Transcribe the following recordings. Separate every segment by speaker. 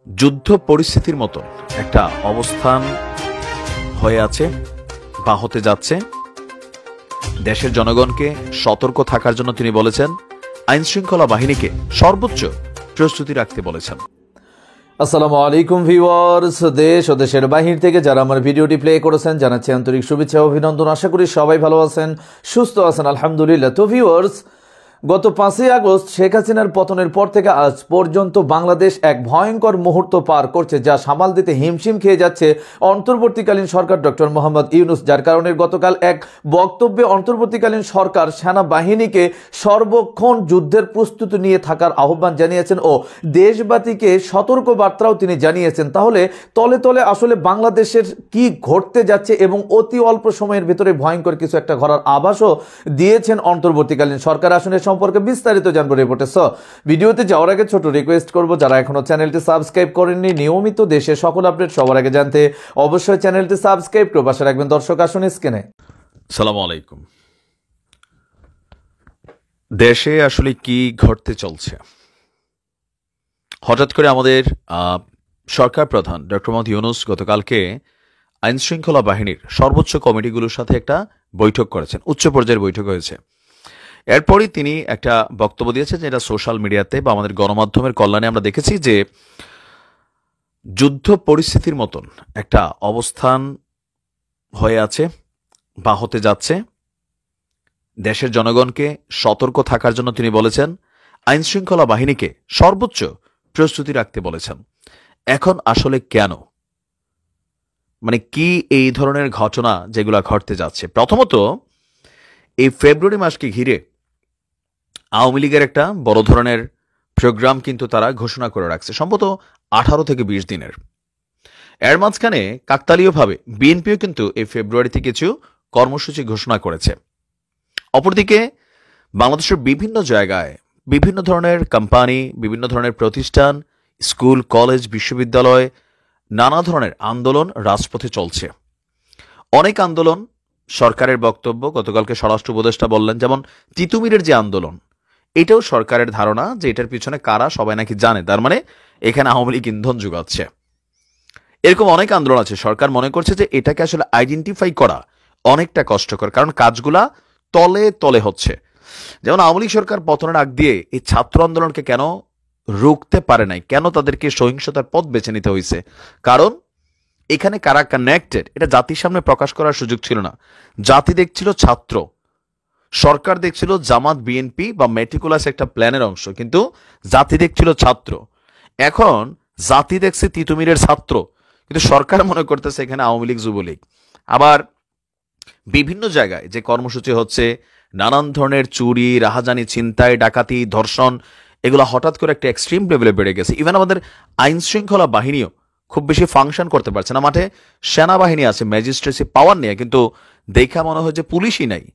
Speaker 1: যুদ্ধ পরিস্থিতির মতন একটা অবস্থান হয়ে আছে বা হতে যাচ্ছে। দেশের জনগণকে সতর্ক থাকার জন্য তিনি বলেছেন, আইন শৃঙ্খলা বাহিনীকে সর্বোচ্চ প্রস্তুতি রাখতে বলেছেন।
Speaker 2: আসসালামু আলাইকুম ভিউয়ার্স, দেশ ও দেশের বাহির থেকে যারা আমার ভিডিওটি প্লে করেছেন জানাচ্ছি আন্তরিক শুভেচ্ছা ও অভিনন্দন। আশা করি সবাই ভালো আছেন, সুস্থ আছেন, আলহামদুলিল্লাহ। তো ভিউয়ার্স, গত 5ই আগস্ট শেখ হাসিনার পতনের পর থেকে আজ পর্যন্ত বাংলাদেশ এক ভয়ঙ্কর মুহূর্ত পার করছে, যা সামাল দিতে হিমশিম খেয়ে যাচ্ছে অন্তর্বর্তীকালীন সরকার ডক্টর মোহাম্মদ ইউনূস। যার কারণে গতকাল এক বক্তব্যে অন্তর্বর্তীকালীন সরকার সেনাবাহিনীকে সর্বক্ষণ যুদ্ধের প্রস্তুতি নিয়ে থাকার আহ্বান জানিয়েছেন ও দেশবাসীকে সতর্ক বার্তাও তিনি জানিয়েছেন। তাহলে তলে তলে আসলে বাংলাদেশের কি ঘটতে যাচ্ছে এবং অতি অল্প সময়ের ভিতরে ভয়ঙ্কর কিছু একটা ঘটার আভাসও দিয়েছেন অন্তর্বর্তীকালীন সরকার। আসলে সম্পর্কে বিস্তারিত জানবো রিপোর্টে। ভিডিওতে যাওয়ার আগে ছোট রিকোয়েস্ট করব, যারা এখনো চ্যানেলটি সাবস্ক্রাইব করেননি, নিয়মিত দেশের সকল আপডেট সবার আগে জানতে অবশ্যই চ্যানেলটি সাবস্ক্রাইব করে পাশে রাখবেন। দর্শক আসুন স্ক্রিনে।
Speaker 1: সালামু আলাইকুম। দেশে আসলে কি ঘটতে চলছে? হঠাৎ করে আমাদের সরকার প্রধান ডক্টর মোহাম্মদ ইউনূস গতকালকে আইন শৃঙ্খলা বাহিনীর সর্বোচ্চ কমিটিগুলোর সাথে একটা বৈঠক করেছেন, উচ্চ পর্যায়ের বৈঠক হয়েছে। এরপরই তিনি একটা বক্তব্য দিয়েছেন, যেটা সোশ্যাল মিডিয়াতে বা আমাদের গণমাধ্যমের কল্যাণে আমরা দেখেছি যে যুদ্ধ পরিস্থিতির মতন একটা অবস্থান হয়ে আছে বা হতে যাচ্ছে। দেশের জনগণকে সতর্ক থাকার জন্য তিনি বলেছেন, আইন শৃঙ্খলা বাহিনীকে সর্বোচ্চ প্রস্তুতি রাখতে বলেছেন। এখন আসলে কেন, মানে কি এই ধরনের ঘটনা যেগুলো ঘটতে যাচ্ছে? প্রথমত, এই ফেব্রুয়ারি মাসকে ঘিরে আওয়ামী লীগের একটা বড় ধরনের প্রোগ্রাম কিন্তু তারা ঘোষণা করে রাখছে, সম্ভবত 18 থেকে 20 দিনের। এর মাঝখানে কাকতালীয়ভাবে বিএনপিও কিন্তু এই ফেব্রুয়ারিতে কিছু কর্মসূচি ঘোষণা করেছে। অপরদিকে বাংলাদেশের বিভিন্ন জায়গায় বিভিন্ন ধরনের কোম্পানি, বিভিন্ন ধরনের প্রতিষ্ঠান, স্কুল, কলেজ, বিশ্ববিদ্যালয়, নানা ধরনের আন্দোলন রাজপথে চলছে। অনেক আন্দোলন সরকারের বক্তব্য গতকালকে স্বরাষ্ট্র উপদেষ্টা বললেন, যেমন তিতুমিরের যে আন্দোলন, এটাও সরকারের ধারণা যে এটার পিছনে কারা সবাই নাকি জানে, তার মানে এখানে আওয়ামী লীগ ইন্ধন যোগাচ্ছে। এরকম অনেক আন্দোলন আছে। সরকার মনে করছে যে এটাকে আসলে আইডেন্টিফাই করা অনেকটা কষ্টকর, কারণ কাজগুলা তলে তলে হচ্ছে। যেমন আওয়ামী লীগ সরকার পতনের আগ দিয়ে এই ছাত্র আন্দোলনকে কেন রুখতে পারে নাই, কেন তাদেরকে সহিংসতার পথ বেছে নিতে হয়েছে? কারণ এখানে কারা কানেক্টেড এটা জাতির সামনে প্রকাশ করার সুযোগ ছিল না। জাতি দেখছিল ছাত্র, সরকার দেখছিল জামাত, বিএনপি বা মেটিকুলাস একটা প্ল্যানের অংশ, কিন্তু জাতি দেখছিল ছাত্র। এখন জাতি দেখছে তিতুমিরের ছাত্র, কিন্তু সরকার মনে করতেছে এখানে আওয়ামী লীগ, যুবলীগ। আবার বিভিন্ন জায়গায় যে কর্মসূচি হচ্ছে, নানান ধরনের চুরি, রাহাজানি, ছিনতাই, ডাকাতি, ধর্ষণ, এগুলো হঠাৎ করে একটা এক্সট্রিম লেভেলে বেড়ে গেছে। ইভেন আমাদের আইন শৃঙ্খলা বাহিনীও খুব বেশি ফাংশন করতে পারছে না। মাঠে সেনাবাহিনী আছে ম্যাজিস্ট্রেসি পাওয়ার নিয়ে, কিন্তু দেখা মনে হয় যে পুলিশই নাই।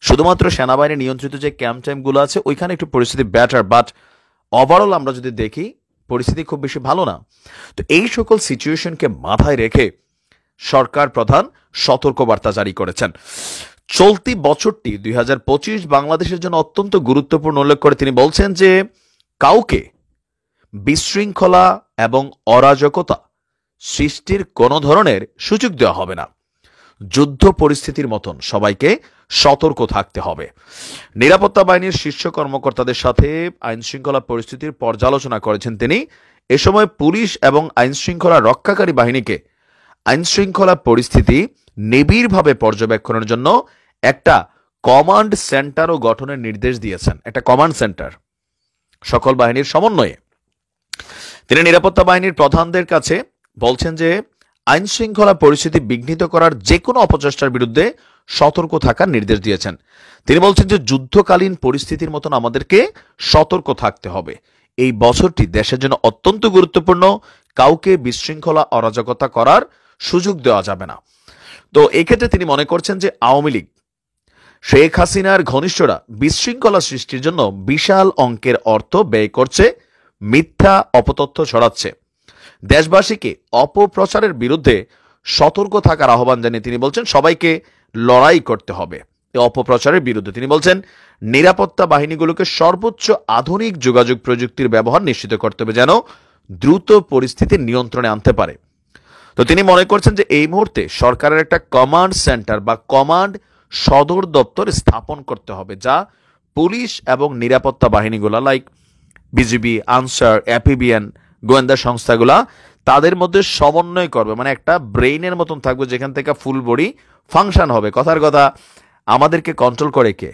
Speaker 1: শুধুমাত্র সেনাবাহিনী নিয়ন্ত্রিত যে ক্যাম্প টাইমগুলো আছে ওইখানে একটু পরিস্থিতি বেটার, বাট ওভারঅল আমরা যদি দেখি পরিস্থিতি খুব বেশি ভালো না। তো এই সকল সিচুয়েশনকে মাথায় রেখে সরকার প্রধান সতর্কবার্তা জারি করেছেন। চলতি বছরটি 2025 বাংলাদেশের জন্য অত্যন্ত গুরুত্বপূর্ণ উল্লেখ করে তিনি বলছেন যে কাউকে বিশৃঙ্খলা এবং অরাজকতা সৃষ্টির কোনো ধরনের সুযোগ দেওয়া হবে না। যুদ্ধ পরিস্থিতির মতন সবাইকে সতর্ক থাকতে হবে। নিরাপত্তা বাহিনীর শীর্ষ কর্মকর্তাদের সাথে আইন শৃঙ্খলা পরিস্থিতির পর্যালোচনা করেছেন তিনি। এ সময় পুলিশ এবং আইন শৃঙ্খলা রক্ষাকারী বাহিনীকে আইন শৃঙ্খলা পরিস্থিতি নিবিড়ভাবে পর্যবেক্ষণের জন্য একটা কমান্ড সেন্টারও গঠনের নির্দেশ দিয়েছেন, একটা কমান্ড সেন্টার সকল বাহিনীর সমন্বয়ে। তিনি নিরাপত্তা বাহিনীর প্রধানদের কাছে বলছেন যে আইন শৃঙ্খলা পরিস্থিতি বিঘ্নিত করার যে কোনো অপচেষ্টার বিরুদ্ধে সতর্ক থাকার নির্দেশ দিয়েছেন। তিনি বলছেন যে যুদ্ধকালীন পরিস্থিতির মতন আমাদেরকে সতর্ক থাকতে হবে। এই বছরটি দেশের জন্য অত্যন্ত গুরুত্বপূর্ণ, কাউকে বিশৃঙ্খলা, অরাজকতা করার সুযোগ দেওয়া যাবে না। তো এক্ষেত্রে তিনি মনে করছেন যে আওয়ামী লীগ, শেখ হাসিনার ঘনিষ্ঠরা বিশৃঙ্খলা সৃষ্টির জন্য বিশাল অঙ্কের অর্থ ব্যয় করছে, মিথ্যা অপতথ্য ছড়াচ্ছে। দেশবাসীকে অপপ্রচারের বিরুদ্ধে সতর্ক থাকার আহ্বান জানিয়ে তিনি বলছেন সবাইকে লড়াই করতে হবে এই অপপ্রচারের বিরুদ্ধে। তিনি বলছেন নিরাপত্তা বাহিনীগুলোকে সর্বোচ্চ আধুনিক যোগাযোগ প্রযুক্তির ব্যবহার নিশ্চিত করতে হবে, যেন দ্রুত পরিস্থিতি নিয়ন্ত্রণে আনতে পারে। তো তিনি মনে করছেন যে এই মুহূর্তে সরকারের একটা কমান্ড সেন্টার বা কমান্ড সদর দপ্তর স্থাপন করতে হবে, যা পুলিশ এবং নিরাপত্তা বাহিনীগুলা লাইক বিজিবি, আনসার, অ্যাপিবিএন, গোয়েন্দা সংস্থাগুলা তাদের মধ্যে সমন্বয় করবে। মানে একটা ব্রেইনের মতন থাকবে যেখান থেকে ফুল বডি ফাংশন হবে। কথার কথা, আমাদেরকে কন্ট্রোল করে কে?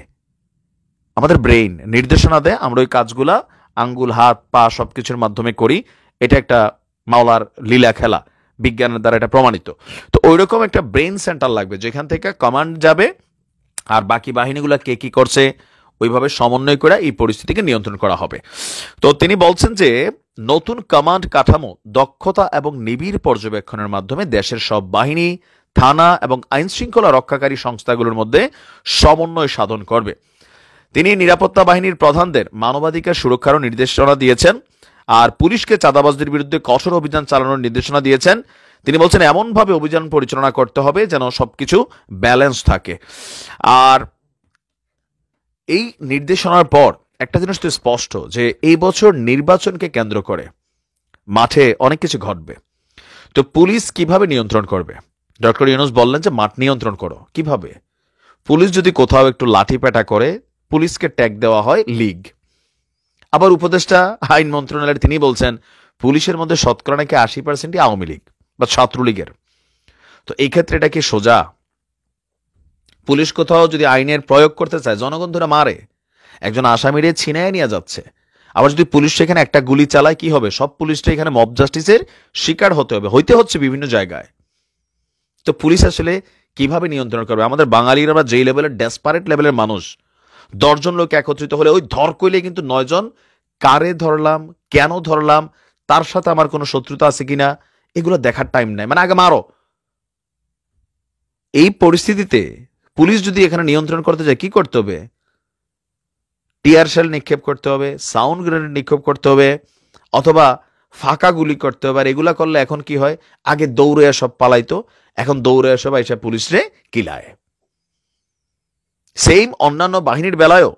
Speaker 1: আমাদের ব্রেইন নির্দেশনা দেয়, আমরা ওই কাজগুলা আঙ্গুল, হাত, পা সবকিছুর মাধ্যমে করি। এটা একটা মাওলার লীলা খেলা, বিজ্ঞানের দ্বারা এটা প্রমাণিত। তো ওইরকম একটা ব্রেইন সেন্টার লাগবে যেখান থেকে কমান্ড যাবে, আর বাকি বাহিনীগুলো কে কি করছে ওইভাবে সমন্বয় করে এই পরিস্থিতিকে নিয়ন্ত্রণ করা হবে। তো তিনি বলছেন যে নতুন কমান্ড কাঠামো দক্ষতা এবং নিবিড় পর্যবেক্ষণের মাধ্যমে দেশের সব বাহিনী, থানা এবং আইন শৃঙ্খলা রক্ষাকারী সংস্থাগুলোর মধ্যে সমন্বয় সাধন করবে। তিনি নিরাপত্তা বাহিনীর প্রধানদের মানবাধিকার সুরক্ষারও নির্দেশনা দিয়েছেন, আর পুলিশকে চাঁদাবাজদের বিরুদ্ধে কঠোর অভিযান চালানোর নির্দেশনা দিয়েছেন। তিনি বলছেন এমনভাবে অভিযান পরিচালনা করতে হবে যেন সবকিছু ব্যালেন্স থাকে। আর এই নির্দেশনার পর একটা জিনিস তো স্পষ্ট যে এই বছর নির্বাচনকে কেন্দ্র করে মাঠে অনেক কিছু ঘটবে। তো পুলিশ কিভাবে নিয়ন্ত্রণ করবে? ডক্টর ইউনূস বললেন যে মাঠ নিয়ন্ত্রণ করো। কিভাবে? পুলিশ যদি কোথাও একটু লাঠিপেটা করে, পুলিশকে ট্যাগ দেওয়া হয় লীগ। আবার উপদেষ্টা আইন মন্ত্রণালয়ের তিনি বলছেন পুলিশের মধ্যে শতকরা নাকি 80% আওয়ামী লীগ বা ছাত্রলীগের। তো এই ক্ষেত্রে এটা কি সোজা? পুলিশ কোথাও যদি আইনের প্রয়োগ করতে চায়, জনগণ ধরে মারে, একজন আসামিরে ছিনায় নিয়ে যাচ্ছে, আবার যদি পুলিশ সেখানে একটা গুলি চালায়, কি হবে? সব পুলিশটা এখানে মব জাস্টিসের শিকার হতে হচ্ছে বিভিন্ন জায়গায়। তো পুলিশ আসলে কিভাবে নিয়ন্ত্রণ করবে? আমাদের বাঙালিরা বা যেই লেভেলের ডেসপারেট লেভেলের মানুষ, 10 জন লোক একত্রিত হলে ওই ধর কইলে কিন্তু 9 জন কারে ধরলাম, কেন ধরলাম, তার সাথে আমার কোনো শত্রুতা আছে কিনা, এগুলো দেখার টাইম নাই। মানে আগে মারো। এই পরিস্থিতিতে পুলিশ যদি এখানে নিয়ন্ত্রণ করতে যায়, কি করতে হবে? টিয়ার শেল নিক্ষেপ করতে হবে, সাউন্ড গ্রেনেড নিক্ষেপ করতে হবে, অথবা ফাঁকা গুলি করতে হবে। আর এগুলা করলে এখন কি হয়? আগে দৌড়ে সব পালাইতো, এখন দৌড়ে সব এসে পুলিশরে কিলায়। সেম অন্যান্য বাহিনীর বেলায়ও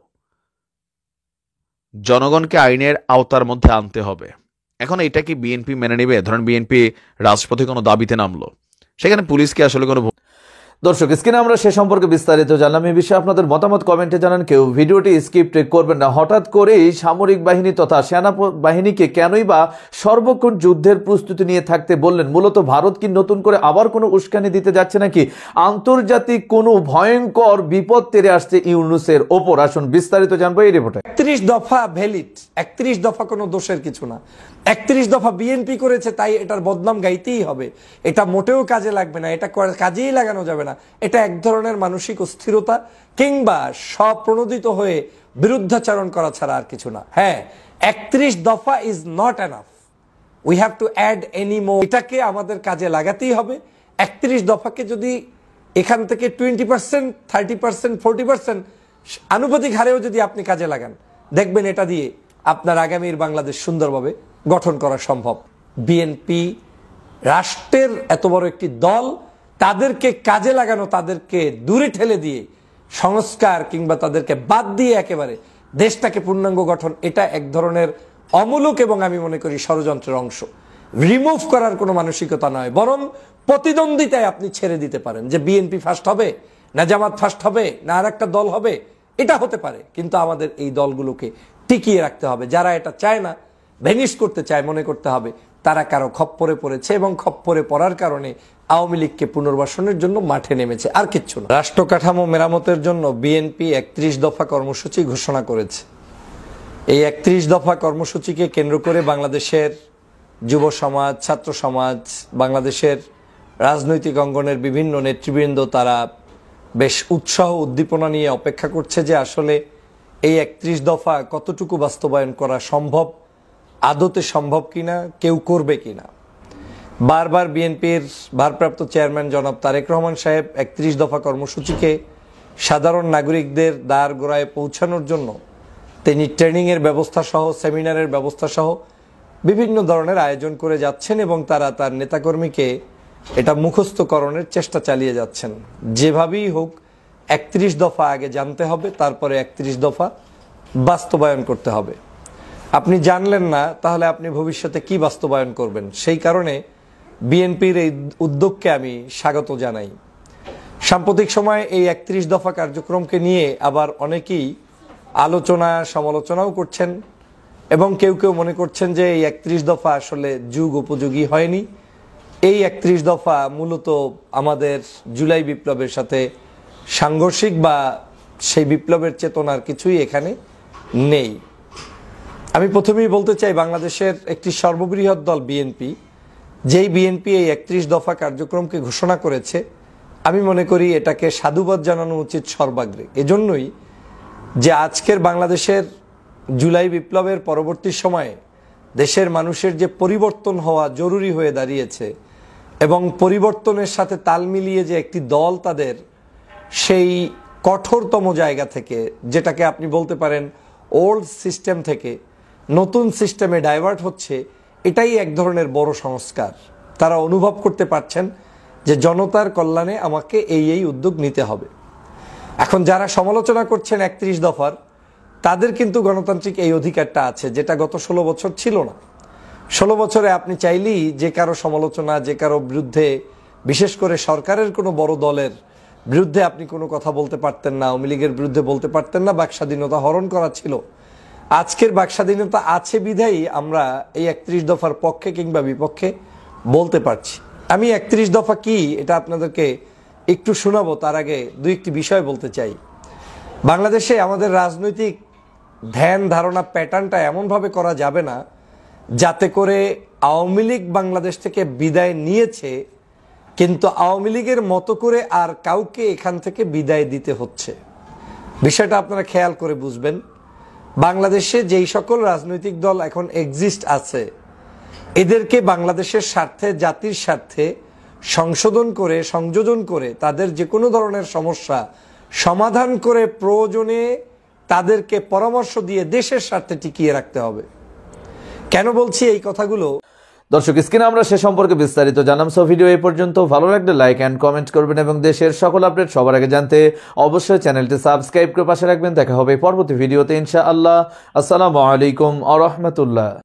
Speaker 1: জনগণকে আইনের আওতার মধ্যে আনতে হবে। এখন এটা কি বিএনপি মেনে নেবে? ধরেন বিএনপি রাজপথে কোনো দাবিতে নামলো, সেখানে পুলিশকে আসলে কোনো
Speaker 2: দর্শক, স্ক্রিনে আমরা সে সম্পর্কে বিস্তারিত জানলাম। এই বিষয়ে আপনাদের মতামত কমেন্টে জানান। কেউ ভিডিওটি স্কিপ করবেন না। হঠাৎ করেই সামরিক বাহিনী তথা সেনা বাহিনীকে কেনই বা সর্বক্ষণ যুদ্ধের প্রস্তুতি নিয়ে থাকতে বললেন? মূলত ভারত কি নতুন করে আবার কোনো উস্কানি দিতে যাচ্ছে নাকি? আন্তর্জাতিক কোনো ভয়ঙ্কর বিপদ তেড়ে আসছে ইউনূসের ওপর? আসুন বিস্তারিত জানবো এই রিপোর্টে।
Speaker 3: 31 দফা ভ্যালিড, 31 দফা কোনো দোষের কিছু না। 31 দফা বিএনপি করেছে, তাই এটার বদনাম গাইতেই হবে। এটা মোটেও কাজে লাগবে না, এটা কাজেই লাগানো যাবে না। এটা এক ধরনের মানসিক অস্থিরতা কিংবা স্বপ্রণোদিত হয়ে বিরুদ্ধাচরণ করা ছাড়া আর কিছু না। হ্যাঁ, 31 দফা is not enough, we have to add any more. এটাকে আমাদের কাজে লাগাতেই হবে। 31 দফাকে যদি এখান থেকে 20%, 30%, 40% আনুপাতিক হারেও যদি আপনি কাজে লাগান, দেখবেন এটা দিয়ে আপনার আগামীর বাংলাদেশ সুন্দরভাবে গঠন করা সম্ভব। বিএনপি রাষ্ট্রের এত বড় একটি দল, তাদেরকে কাজে লাগানো, তাদেরকে দূরে ঠেলে দিয়ে সংস্কার কিংবা তাদেরকে বাদ দিয়ে একেবারে দেশটাকে পূর্ণাঙ্গ গঠন, এটা এক ধরনের অমূলক এবং আমি মনে করি ষড়যন্ত্রের অংশ। রিমুভ করার কোনো মানসিকতা নয়, বরং প্রতিদ্বন্দ্বিতায় আপনি ছেড়ে দিতে পারেন যে বিএনপি ফার্স্ট হবে না জামাত ফার্স্ট হবে না আর একটা দল হবে, এটা হতে পারে। কিন্তু আমাদের এই দলগুলোকে টিকিয়ে রাখতে হবে। যারা এটা চায় না, ভেনিশ করতে চায়, মনে করতে হবে তারা কারো খপ্পরে পড়েছে এবং খপ্পরে পড়ার কারণে আওয়ামী লীগকে পুনর্বাসনের জন্য মাঠে নেমেছে, আর কিচ্ছু না। রাষ্ট্র কাঠামো মেরামতের জন্য বিএনপি 31 দফা কর্মসূচি ঘোষণা করেছে। এই 31 দফা কর্মসূচিকে কেন্দ্র করে বাংলাদেশের যুব সমাজ, ছাত্র সমাজ, বাংলাদেশের রাজনৈতিক অঙ্গনের বিভিন্ন নেতৃবৃন্দ তারা বেশ উৎসাহ উদ্দীপনা নিয়ে অপেক্ষা করছে যে আসলে এই 31 দফা কতটুকু বাস্তবায়ন করা সম্ভব, আদতে সম্ভব কিনা, কেউ করবে কিনা। বারবার বিএনপির ভারপ্রাপ্ত চেয়ারম্যান জনাব তারেক রহমান সাহেব 31 দফা কর্মসূচিকে সাধারণ নাগরিকদের দ্বার গোড়ায় পৌঁছানোর জন্য তিনি ট্রেনিংয়ের ব্যবস্থা সহ, সেমিনারের ব্যবস্থা সহ বিভিন্ন ধরনের আয়োজন করে যাচ্ছেন এবং তারা তার নেতাকর্মীকে এটা মুখস্থকরণের চেষ্টা চালিয়ে যাচ্ছেন। যেভাবেই হোক 31 দফা আগে জানতে হবে, তারপরে 31 দফা বাস্তবায়ন করতে হবে। আপনি জানলেন না, তাহলে আপনি ভবিষ্যতে কি বাস্তবায়ন করবেন? সেই কারণে বিএনপির এই উদ্যোগকে আমি স্বাগত জানাই। সাম্প্রতিক সময়ে এই 31 দফা কার্যক্রমকে নিয়ে আবার অনেকেই আলোচনা সমালোচনাও করছেন এবং কেউ কেউ মনে করছেন যে এই 31 দফা আসলে যুগ উপযোগী হয়নি। এই 31 দফা মূলত আমাদের জুলাই বিপ্লবের সাথে সাংঘর্ষিক বা সেই বিপ্লবের চেতনার কিছুই এখানে নেই। আমি প্রথমেই বলতে চাই, বাংলাদেশের একটি সর্ববৃহৎ দল বিএনপি, যেই বিএনপি এই 31 দফা কার্যক্রমকে ঘোষণা করেছে, আমি মনে করি এটাকে সাধুবাদ জানানো উচিত সর্বাগ্রে। এজন্যই যে আজকের বাংলাদেশের জুলাই বিপ্লবের পরবর্তী সময়ে দেশের মানুষের যে পরিবর্তন হওয়া জরুরি হয়ে দাঁড়িয়েছে এবং পরিবর্তনের সাথে তাল মিলিয়ে যে একটি দল তাদের সেই কঠোরতম জায়গা থেকে, যেটাকে আপনি বলতে পারেন ওল্ড সিস্টেম থেকে নতুন সিস্টেমে ডাইভার্ট হচ্ছে, এটাই এক ধরনের বড় সংস্কার। তারা অনুভব করতে পারছেন যে জনতার কল্যাণে আমাকে এই উদ্যোগ নিতে হবে। এখন যারা সমালোচনা করছেন 31 দফার, তাদের কিন্তু গণতান্ত্রিক এই অধিকারটা আছে, যেটা গত 16 বছর ছিল না। 16 বছরে আপনি চাইলেই যে কারো সমালোচনা, যে কারো বিরুদ্ধে, বিশেষ করে সরকারের কোনো বড় দলের বিরুদ্ধে আপনি কোনো কথা বলতে পারতেন না, আওয়ামী লীগের বিরুদ্ধে বলতে পারতেন না, বাক স্বাধীনতা হরণ করা ছিল। আজকের বাক স্বাধীনতা আছে বিধায়ী আমরা এই 31 দফার পক্ষে কিংবা বিপক্ষে বলতে পারছি। আমি 31 দফা কি এটা আপনাদেরকে একটু শোনাবো, তার আগে দুই একটি বিষয় বলতে চাই। বাংলাদেশে আমাদের রাজনৈতিক ধ্যান ধারণা প্যাটার্নটা এমনভাবে করা যাবে না যাতে করে আওয়ামী লীগ বাংলাদেশ থেকে বিদায় নিয়েছে, কিন্তু আওয়ামী লীগের মতো করে আর কাউকে এখান থেকে বিদায় দিতে হচ্ছে। বিষয়টা আপনারা খেয়াল করে বুঝবেন। বাংলাদেশে যেই সকল রাজনৈতিক দল এখন এক্সিস্ট আছে, এদেরকে বাংলাদেশের স্বার্থে, জাতির স্বার্থে সংশোধন করে, সংযোজন করে, তাদের যে কোনো ধরনের সমস্যা সমাধান করে প্রয়োজনে তাদেরকে পরামর্শ দিয়ে দেশের স্বার্থে টিকিয়ে রাখতে হবে। কেন বলছি এই কথাগুলো?
Speaker 2: দর্শক, স্ক্রিনে আমরা সে সম্পর্কে বিস্তারিত জানাম। সো ভিডিও এই পর্যন্ত। ভালো লাগলে লাইক অ্যান্ড কমেন্ট করবেন এবং দেশের সকল আপডেট সবার আগে জানতে অবশ্যই চ্যানেলটি সাবস্ক্রাইব করে পাশে রাখবেন। দেখা হবে পরবর্তী ভিডিওতে ইনশাআল্লাহ। আসসালামু আলাইকুম ওয়া রাহমাতুল্লাহ।